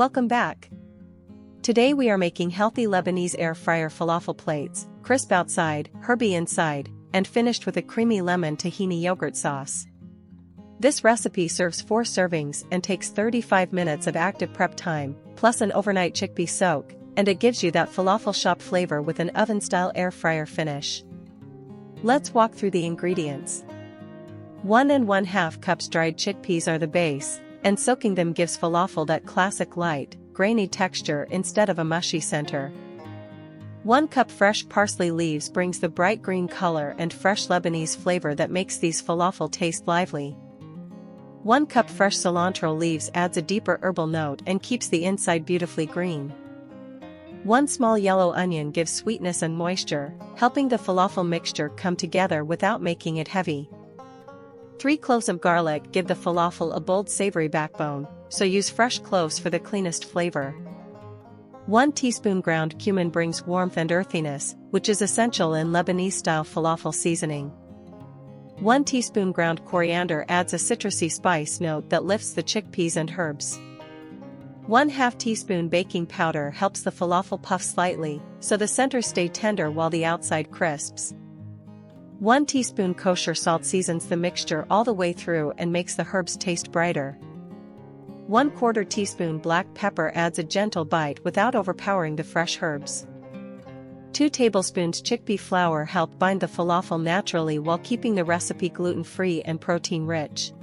Welcome back. Today we are making healthy Lebanese air fryer falafel plates, crisp outside, herby inside, and finished with a creamy lemon tahini yogurt sauce. This recipe serves 4 servings and takes 35 minutes of active prep time, plus an overnight chickpea soak, and it gives you that falafel shop flavor with an oven-style air fryer finish. Let's walk through the ingredients. 1 1/2 cups dried chickpeas are the base, and soaking them gives falafel that classic light, grainy texture instead of a mushy center. 1 cup fresh parsley leaves brings the bright green color and fresh Lebanese flavor that makes these falafel taste lively. 1 cup fresh cilantro leaves adds a deeper herbal note and keeps the inside beautifully green. 1 small yellow onion gives sweetness and moisture, helping the falafel mixture come together without making it heavy. 3 cloves of garlic give the falafel a bold savory backbone, so use fresh cloves for the cleanest flavor. 1 teaspoon ground cumin brings warmth and earthiness, which is essential in Lebanese-style falafel seasoning. 1 teaspoon ground coriander adds a citrusy spice note that lifts the chickpeas and herbs. 1/2 teaspoon baking powder helps the falafel puff slightly, so the center stay tender while the outside crisps. 1 teaspoon kosher salt seasons the mixture all the way through and makes the herbs taste brighter. 1/4 teaspoon black pepper adds a gentle bite without overpowering the fresh herbs. 2 tablespoons chickpea flour help bind the falafel naturally while keeping the recipe gluten-free and protein-rich.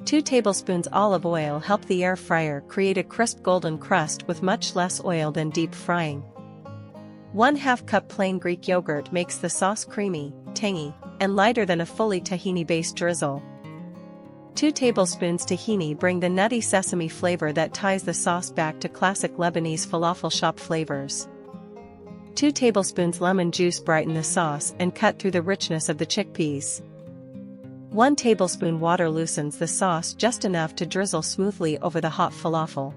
2 tablespoons olive oil help the air fryer create a crisp golden crust with much less oil than deep frying. 1/2 cup plain Greek yogurt makes the sauce creamy, tangy, and lighter than a fully tahini-based drizzle. 2 tablespoons tahini bring the nutty sesame flavor that ties the sauce back to classic Lebanese falafel shop flavors. 2 tablespoons lemon juice brighten the sauce and cut through the richness of the chickpeas. 1 tablespoon water loosens the sauce just enough to drizzle smoothly over the hot falafel.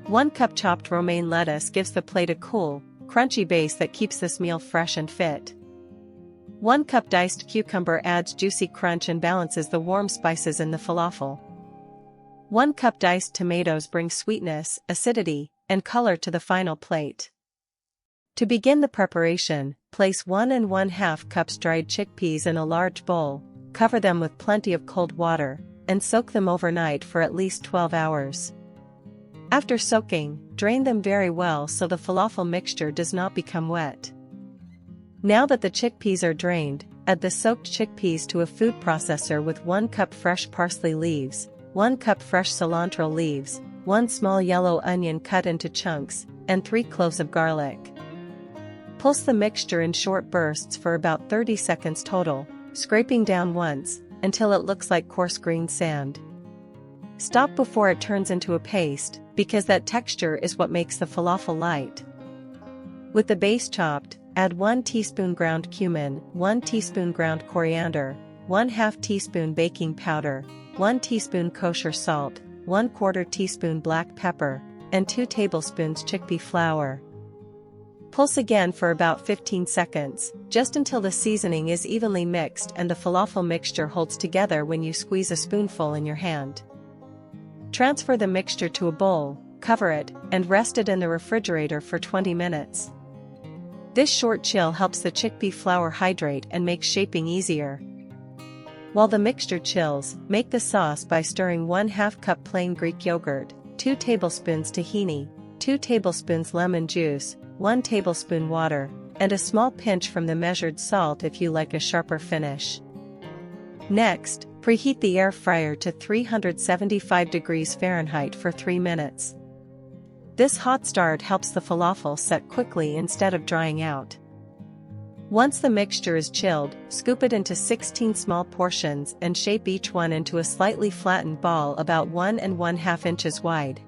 1 cup chopped romaine lettuce gives the plate a cool, crunchy base that keeps this meal fresh and fit. 1 cup diced cucumber adds juicy crunch and balances the warm spices in the falafel. 1 cup diced tomatoes bring sweetness, acidity, and color to the final plate. To begin the preparation, place 1 1/2 cups dried chickpeas in a large bowl, cover them with plenty of cold water, and soak them overnight for at least 12 hours. After soaking, drain them very well so the falafel mixture does not become wet. Now that the chickpeas are drained, add the soaked chickpeas to a food processor with 1 cup fresh parsley leaves, 1 cup fresh cilantro leaves, 1 small yellow onion cut into chunks, and 3 cloves of garlic. Pulse the mixture in short bursts for about 30 seconds total, scraping down once, until it looks like coarse green sand. Stop before it turns into a paste, because that texture is what makes the falafel light. With the base chopped, add 1 teaspoon ground cumin, 1 teaspoon ground coriander, 1/2 teaspoon baking powder, 1 teaspoon kosher salt, 1/4 teaspoon black pepper, and 2 tablespoons chickpea flour. Pulse again for about 15 seconds, just until the seasoning is evenly mixed and the falafel mixture holds together when you squeeze a spoonful in your hand. Transfer the mixture to a bowl, cover it, and rest it in the refrigerator for 20 minutes. This short chill helps the chickpea flour hydrate and makes shaping easier. While the mixture chills, make the sauce by stirring 1/2 cup plain Greek yogurt, 2 tablespoons tahini, 2 tablespoons lemon juice, 1 tablespoon water, and a small pinch from the measured salt if you like a sharper finish. Next, preheat the air fryer to 375 degrees Fahrenheit for 3 minutes. This hot start helps the falafel set quickly instead of drying out. Once the mixture is chilled, scoop it into 16 small portions and shape each one into a slightly flattened ball about 1 1/2 inches wide.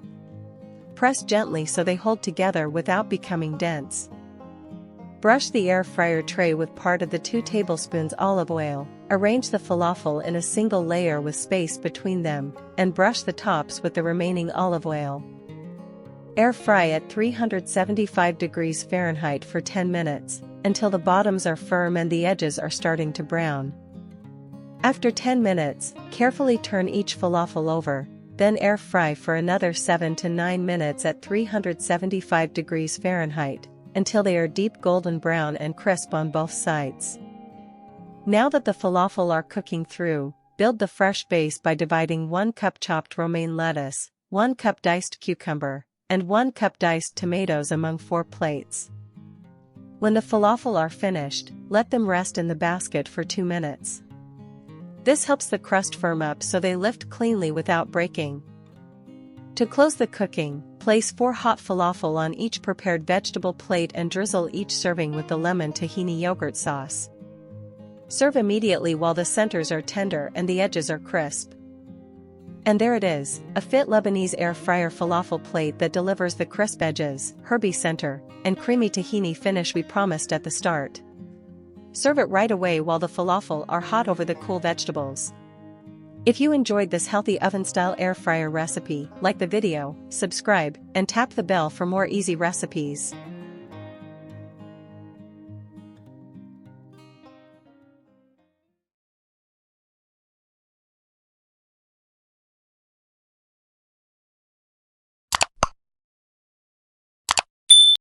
Press gently so they hold together without becoming dense. Brush the air fryer tray with part of the 2 tablespoons olive oil, arrange the falafel in a single layer with space between them, and brush the tops with the remaining olive oil. Air fry at 375 degrees Fahrenheit for 10 minutes, until the bottoms are firm and the edges are starting to brown. After 10 minutes, carefully turn each falafel over, then air fry for another 7 to 9 minutes at 375 degrees Fahrenheit, until they are deep golden brown and crisp on both sides. Now that the falafel are cooking through, build the fresh base by dividing 1 cup chopped romaine lettuce, 1 cup diced cucumber, and 1 cup diced tomatoes among 4 plates. When the falafel are finished, let them rest in the basket for 2 minutes. This helps the crust firm up so they lift cleanly without breaking. To close the cooking, place 4 hot falafel on each prepared vegetable plate and drizzle each serving with the lemon tahini yogurt sauce. Serve immediately while the centers are tender and the edges are crisp. And there it is, a fit Lebanese air fryer falafel plate that delivers the crisp edges, herby center, and creamy tahini finish we promised at the start. Serve it right away while the falafel are hot over the cool vegetables. If you enjoyed this healthy oven-style air fryer recipe, like the video, subscribe, and tap the bell for more easy recipes.